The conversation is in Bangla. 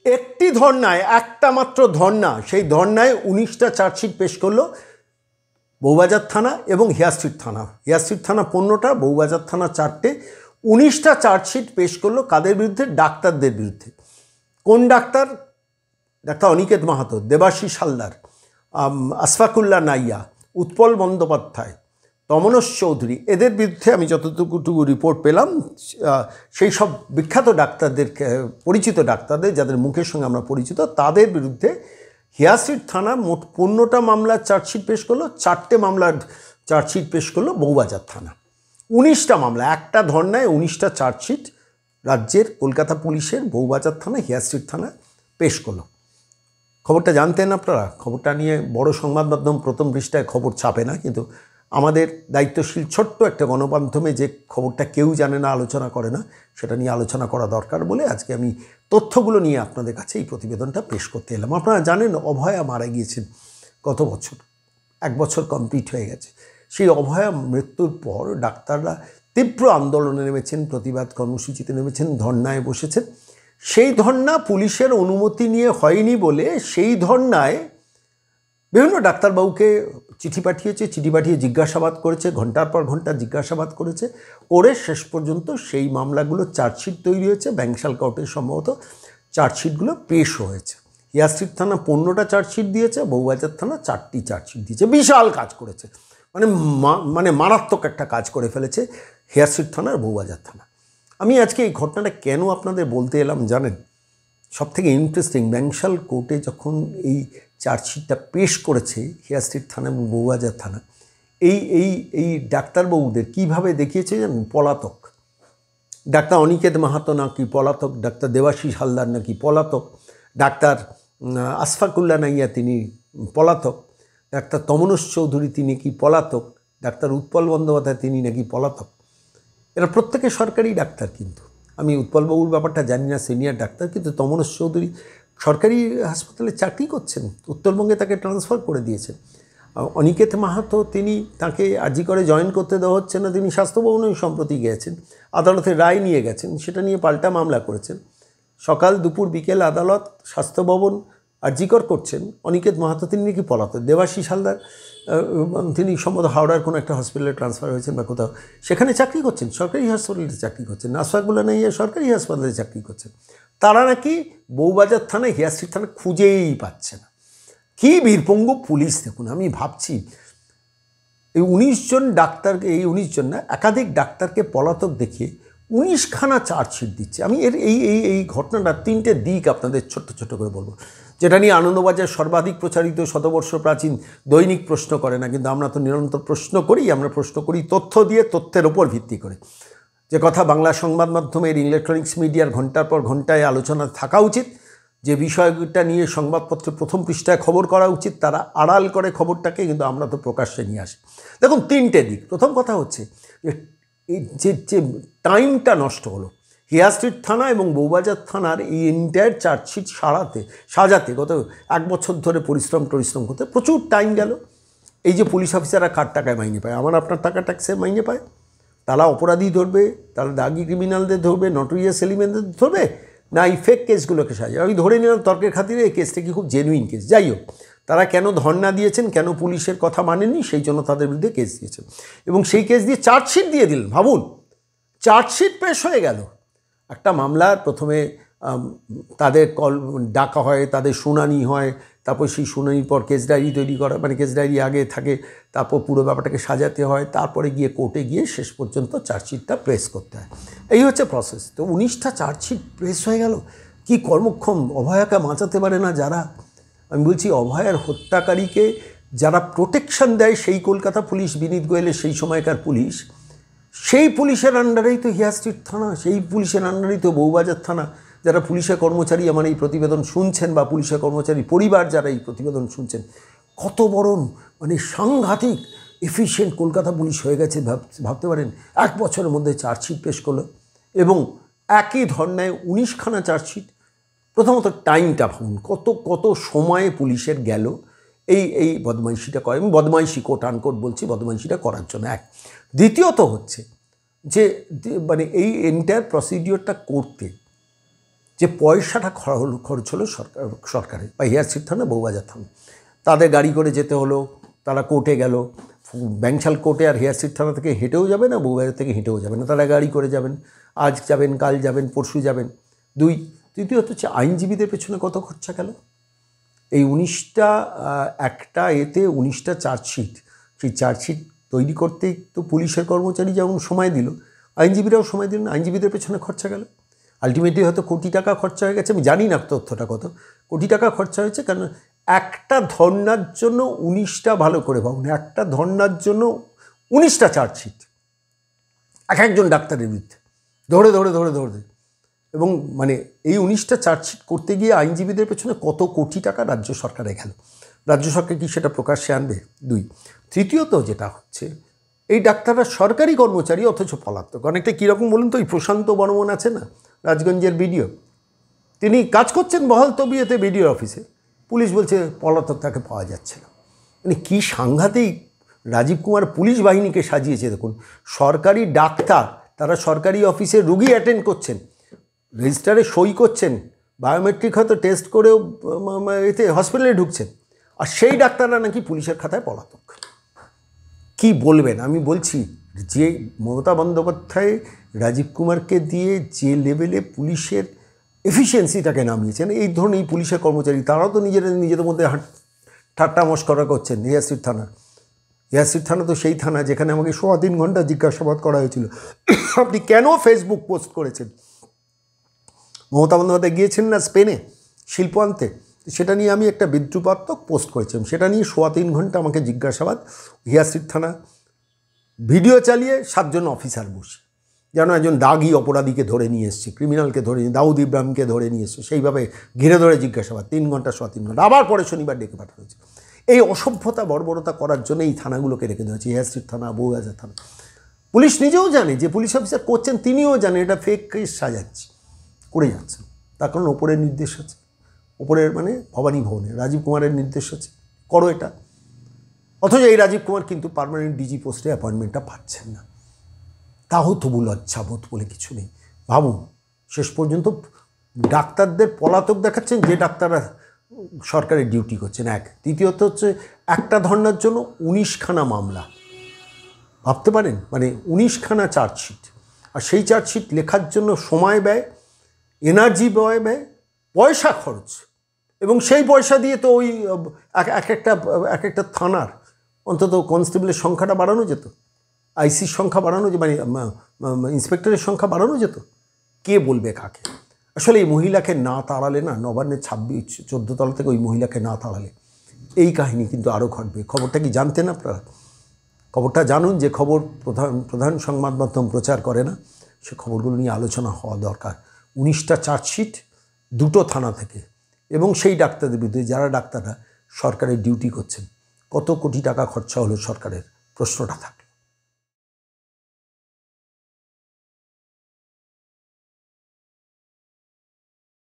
একটি ধর্নায়, একটা মাত্র ধর্না, সেই ধর্নায় 19টা চার্জশিট পেশ করলো বউবাজার থানা এবং হেয়ার স্ট্রিট থানা। হেয়ার স্ট্রিট থানা 15টা, বউবাজার থানা 4টে। 19টা চার্জশিট পেশ করলো কাদের বিরুদ্ধে? ডাক্তারদের বিরুদ্ধে। কোন ডাক্তার? ডাক্তার অনিকেত মাহাতো, দেবাশিস হালদার, আশফাকুল্লাহ নাইয়া, উৎপল বন্দ্যোপাধ্যায়, তমনোজ চৌধুরী, এদের বিরুদ্ধে আমি যতটুকু রিপোর্ট পেলাম, সেই সব বিখ্যাত ডাক্তারদের, পরিচিত ডাক্তারদের যাদের মুখের সঙ্গে আমরা পরিচিত, তাদের বিরুদ্ধে হেয়ার স্ট্রিট থানা মোট 15টা মামলার চার্জশিট পেশ করলো, 4টে মামলার চার্জশিট পেশ করলো বউবাজার থানা। 19টা মামলা, একটা ধর্নায় 19টা চার্জশিট রাজ্যের কলকাতা পুলিশের বউবাজার থানা, হেয়ার স্ট্রিট থানা পেশ করলো। খবরটা জানতেন আপনারা? খবরটা নিয়ে বড় সংবাদ মাধ্যম প্রথম পৃষ্ঠায় খবর ছাপে না, কিন্তু আমাদের দায়িত্বশীল ছোট্ট একটা গণমাধ্যমে যে খবরটা কেউ জানে না, আলোচনা করে না, সেটা নিয়ে আলোচনা করা দরকার বলে আজকে আমি তথ্যগুলো নিয়ে আপনাদের কাছে এই প্রতিবেদনটা পেশ করতে এলাম। আপনারা জানেন অভয়া মারা গিয়েছেন গত বছর, 1 বছর কমপ্লিট হয়ে গেছে। সেই অভয়া মৃত্যুর পর ডাক্তাররা তীব্র আন্দোলনে নেমেছেন, প্রতিবাদ কর্মসূচিতে নেমেছেন, ধর্নায় বসেছেন। সেই ধর্না পুলিশের অনুমতি নিয়ে হয়নি বলে সেই ধর্নায় বিভিন্ন ডাক্তারবাবুকে চিঠি পাঠিয়েছে, চিঠি পাঠিয়ে জিজ্ঞাসাবাদ করেছে, ঘন্টার পর ঘন্টা জিজ্ঞাসাবাদ করেছে, করে শেষ পর্যন্ত সেই মামলাগুলো চার্জশিট তৈরি হয়েছে। ব্যাংশাল কোর্টে সম্ভবত চার্জশিটগুলো পেশ হয়েছে। হেয়ার স্ট্রিট থানা 15টা চার্জশিট দিয়েছে, বউবাজার থানা 4টি চার্জশিট দিয়েছে। বিশাল কাজ করেছে, মানে মারাত্মক একটা কাজ করে ফেলেছে হেয়ার স্ট্রিট থানা আর বউবাজার থানা। আমি আজকে এই ঘটনাটা কেন আপনাদের বলতে এলাম জানেন? সবথেকে ইন্টারেস্টিং, ব্যাংশাল কোর্টে যখন এই চার্জশিটটা পেশ করেছে হেয়ার স্ট্রিট থানা এবং বউবাজার থানা, এই ডাক্তারবাবুদের কীভাবে দেখিয়েছে জানেন? পলাতক। ডাক্তার অনিকেত মাহাতো নাকি পলাতক, ডাক্তার দেবাশিস হালদার নাকি পলাতক, ডাক্তার আশফাকুল্লাহ নাইয়া তিনি পলাতক, ডাক্তার তমনোজ চৌধুরী তিনি কি পলাতক, ডাক্তার উৎপল বন্দ্যোপাধ্যায় তিনি নাকি পলাতক। এরা প্রত্যেকে সরকারি ডাক্তার, কিন্তু আমি উৎপলবাবুর ব্যাপারটা জানি না, সিনিয়র ডাক্তার, কিন্তু তমনোজ চৌধুরী সরকারি হাসপাতালে চাকরি করছেন, উত্তরবঙ্গে তাকে ট্রান্সফার করে দিয়েছেন। অনিকেত মাহাতো তিনি, তাকে আরজি করে জয়েন করতে দেওয়া হচ্ছে না, তিনি স্বাস্থ্য ভবনে সম্প্রতি গিয়েছেন, আদালতের রায় নিয়ে গেছেন, সেটা নিয়ে পাল্টা মামলা করেছেন। সকাল দুপুর বিকেল আদালত, স্বাস্থ্য ভবন আরজিকর করছেন। অনিকেত মাহাতো তিনি নাকি পলাতক। দেবাশিস হালদার তিনি সম্ভবত হাওড়ার কোনো একটা হসপিটালে ট্রান্সফার হয়েছেন বা কোথাও, সেখানে চাকরি করছেন, সরকারি হাসপাতালে চাকরি করছেন। আশফাকুল্লাহ নাইয়া সরকারি হাসপাতালে চাকরি করছেন। তারা নাকি বউবাজার থানায়, হেয়ার স্ট্রিট থানা খুঁজেই পাচ্ছে না। কী বীরপঙ্গু পুলিশ দেখুন! আমি ভাবছি এই 19 জন ডাক্তারকে, এই 19 জন না, একাধিক ডাক্তারকে পলাতক দেখিয়ে 19খানা চার্জশিট দিচ্ছে। আমি এই ঘটনাটা 3টে দিক আপনাদের ছোট্ট ছোট্ট করে বলবো, যেটা নিয়ে আনন্দবাজার সর্বাধিক প্রচারিত শতবর্ষ প্রাচীন দৈনিক প্রশ্ন করে না, কিন্তু আমরা তো নিরন্তর প্রশ্ন করি। আমরা প্রশ্ন করি তথ্য দিয়ে, তথ্যের ওপর ভিত্তি করে। যে কথা বাংলা সংবাদ মাধ্যমের, ইলেকট্রনিক্স মিডিয়ার ঘন্টার পর ঘন্টায় আলোচনা থাকা উচিত, যে বিষয়টা নিয়ে সংবাদপত্রের প্রথম পৃষ্ঠায় খবর করা উচিত, তারা আড়াল করে খবরটাকে, কিন্তু আমরা তো প্রকাশ্যে নিয়ে আসি। দেখুন 3টে দিক। প্রথম কথা হচ্ছে যে টাইমটা নষ্ট হলো হেয়ার স্ট্রিট থানা এবং বউবাজার থানার এই এন্টায়ার চার্জশিট সাজাতে গত 1 বছর ধরে পরিশ্রম করতে প্রচুর টাইম গেল। এই যে পুলিশ অফিসাররা কার টাকায় মাইনে পায়? আমার আপনার টাকা ট্যাক্সে মাইনে পায়। তারা অপরাধী ধরবে, তারা দাগি ক্রিমিনালদের ধরবে, নটোরিয়াস এলিমেন্টদের ধরবে, না এই ফেক কেসগুলোকে সাজায়? আমি ধরে নিলাম তর্কের খাতিরে এই কেসটা কি খুব জেনুইন কেস। যাই হোক, তারা কেন ধর্ণা দিয়েছেন, কেন পুলিশের কথা মানেননি, সেই জন্য তাদের বিরুদ্ধে কেস দিয়েছেন, এবং সেই কেস দিয়ে চার্জশিট দিয়ে দিলেন। ভাবুন, চার্জশিট পেশ হয়ে গেল। একটা মামলার প্রথমে তাদের ডাকা হয়, তাদের শুনানি হয়, তারপর সেই শুনানির পর কেস ডায়েরি তৈরি করা, মানে কেস ডায়েরি আগে থাকে, তারপর পুরো ব্যাপারটাকে সাজাতে হয়, তারপরে গিয়ে কোর্টে গিয়ে শেষ পর্যন্ত চার্জশিটটা প্রেস করতে হয়। এই হচ্ছে প্রসেস। তো 19টা চার্জশিট প্রেস হয়ে গেল। কি কর্মক্ষম! অভয়াকে বাঁচাতে পারে না যারা, আমি বলছি অভয়ার হত্যাকারীকে যারা প্রোটেকশন দেয়, সেই কলকাতা পুলিশ, বিনীত গোয়েলের সেই সময়কার পুলিশ, সেই পুলিশের আন্ডারেই তো হেয়ার স্ট্রিট থানা, সেই পুলিশের আন্ডারেই তো বউবাজার থানা। যারা পুলিশের কর্মচারী আমার এই প্রতিবেদন শুনছেন, বা পুলিশের কর্মচারী পরিবার যারা এই প্রতিবেদন শুনছেন, কত বড় মানে সাংঘাতিক এফিশিয়েন্ট কলকাতা পুলিশ হয়ে গেছে ভাবতে পারেন। 1 বছরের মধ্যে চার্জশিট পেশ করলো, এবং একই ধরনের 19খানা চার্জশিট। প্রথমত টাইমটা ভাবুন, কত সময়ে পুলিশের গেল এই বদমাইশিটা করে। আমি বদমাইশি কোট আনকোট বলছি, বদমাইশিটা করার জন্য। দ্বিতীয়ত হচ্ছে যে মানে এই এন্টায়ার প্রসিডিওরটা করতে যে পয়সাটা খরচ হলো সরকারের বা হিয়ারশিট থানা বউবাজার থানা, তাদের গাড়ি করে যেতে হলো, তারা কোর্টে গেল, ব্যাংশাল কোর্টে আর হিয়ারশিট থানা থেকে হেঁটেও যাবে না, বউবাজার থেকে হেঁটেও যাবে না, তারা গাড়ি করে যাবেন, আজ যাবেন, কাল যাবেন, পরশু যাবেন। তৃতীয়ত হচ্ছে আইনজীবীদের পেছনে কত খরচা গেল। এই 19টা একটা এতে 19টা চার্জশিট, সেই চার্জশিট তৈরি করতেই তো পুলিশের কর্মচারী যেমন সময় দিল, আইনজীবীরাও সময় দিলেন, আইনজীবীদের পেছনে খরচা গেল। আলটিমেটলি হয়তো কোটি টাকা খরচা হয়ে গেছে, আমি জানি না তথ্যটা কত, কোটি টাকা খরচা হয়েছে। কারণ একটা ধর্নার জন্য 19টা, ভালো করে ভাবুন, একটা ধর্নার জন্য 19টা চার্জশিট এক একজন ডাক্তারের বিরুদ্ধে ধরে ধরে ধরে ধরে, এবং মানে এই 19টা চার্জশিট করতে গিয়ে আইনজীবীদের পেছনে কত কোটি টাকা রাজ্য সরকারে গেল। রাজ্য সরকার কি সেটা প্রকাশ্যে আনবে? তৃতীয়ত যেটা হচ্ছে, এই ডাক্তাররা সরকারি কর্মচারী অথচ পলাতক। অনেকটা কীরকম বলুন তো, ওই প্রশান্ত বর্মন আছে না, রাজগঞ্জের বিডিও, তিনি কাজ করছেন বহাল তবিয়তে বিডিও অফিসে, পুলিশ বলছে পলাতক, তাকে পাওয়া যাচ্ছে না। মানে কী সাংঘাতিক রাজীব কুমার পুলিশ বাহিনীকে সাজিয়েছে দেখুন। সরকারি ডাক্তার, তারা সরকারি অফিসে রুগী অ্যাটেন্ড করছেন, রেজিস্টারে সই করছেন, বায়োমেট্রিক হয়তো টেস্ট করেও এতে হসপিটালে ঢুকছেন, আর সেই ডাক্তাররা নাকি পুলিশের খাতায় পলাতক। কি বলবেন? আমি বলছি, যে মমতা বন্দ্যোপাধ্যায় রাজীব কুমারকে দিয়ে যে লেভেলে পুলিশের এফিসিয়েন্সিটাকে নামিয়েছেন, এই ধরনের এই পুলিশের কর্মচারী তারাও তো নিজেদের মধ্যে ঠাট্টা মশকরা করছেন। হিয়ারশিট থানা তো সেই থানা যেখানে আমাকে 3.25 ঘন্টা জিজ্ঞাসাবাদ করা হয়েছিল, আপনি কেন ফেসবুক পোস্ট করেছেন। মমতা বন্দ্যোপাধ্যায় গিয়েছেন না স্পেনে শিল্প আনতে, সেটা নিয়ে আমি একটা বিদ্রুপাত্মক পোস্ট করেছিলাম, সেটা নিয়ে 3.25 ঘন্টা আমাকে জিজ্ঞাসাবাদ, হিয়ারশিট থানা ভিডিও চালিয়ে 7 জন অফিসার বসে, যেন একজন দাগি অপরাধীকে ধরে নিয়ে এসছে, ক্রিমিনালকে ধরে নিয়ে, দাউদ ইব্রাহিমকে ধরে নিয়ে এসছে, সেইভাবে ঘিরে ধরে জিজ্ঞাসাবাদ 3 ঘন্টা 3.25 ঘন্টা, আবার পরে শনিবার ডেকে পাঠানো হয়েছে। এই অসভ্যতা বর্বরতা করার জন্য এই থানাগুলোকে রেখে দেওয়া হয়েছে, হিয়ারশিট থানা, বউবাজার থানা। পুলিশ নিজেও জানে, যে পুলিশ অফিসার করছেন তিনিও জানেন এটা ফেক কেস সাজাচ্ছে, করে যাচ্ছেন। তার কারণ ওপরের নির্দেশ আছে, ওপরের মানে ভবানী ভবনে রাজীব কুমারের নির্দেশ আছে, করো এটা। অথচ এই রাজীব কুমার কিন্তু পার্মানেন্ট ডিজি পোস্টে অ্যাপয়েন্টমেন্টটা পাচ্ছেন না। তাও তবু লজ্জাবোধ বলে কিছু নেই। ভাবুন, শেষ পর্যন্ত ডাক্তারদের পলাতক দেখাচ্ছেন, যে ডাক্তাররা সরকারের ডিউটি করছেন। দ্বিতীয়ত হচ্ছে, একটা ধর্নার জন্য 19খানা মামলা, ভাবতে পারেন, মানে 19খানা চার্জশিট, আর সেই চার্জশিট লেখার জন্য সময় ব্যয়, এনার্জি ব্যয়, পয়সা খরচ, এবং সেই পয়সা দিয়ে তো ওই এক একটা থানার অন্তত কনস্টেবলের সংখ্যাটা বাড়ানো যেত, আইসির সংখ্যা বাড়ানো, মানে ইন্সপেক্টরের সংখ্যা বাড়ানো যেত। কে বলবে কাকে? আসলে এই মহিলাকে না তাড়ালে না, নবান্নের 14 তলা থেকে ওই মহিলাকে না তাড়ালে এই কাহিনী কিন্তু আরও ঘটবে। খবরটা কি জানতেন আপনারা? খবরটা জানুন, যে খবর প্রধান সংবাদ মাধ্যম প্রচার করে না, সে খবরগুলো নিয়ে আলোচনা হওয়া দরকার। 19টা চার্জশিট 2টো থানা থেকে, এবং সেই ডাক্তারদের বিরুদ্ধে, যারা ডাক্তাররা সরকারের ডিউটি করছেন, কত কোটি টাকা খরচা হলো সরকারের, প্রশ্নটা থাকে।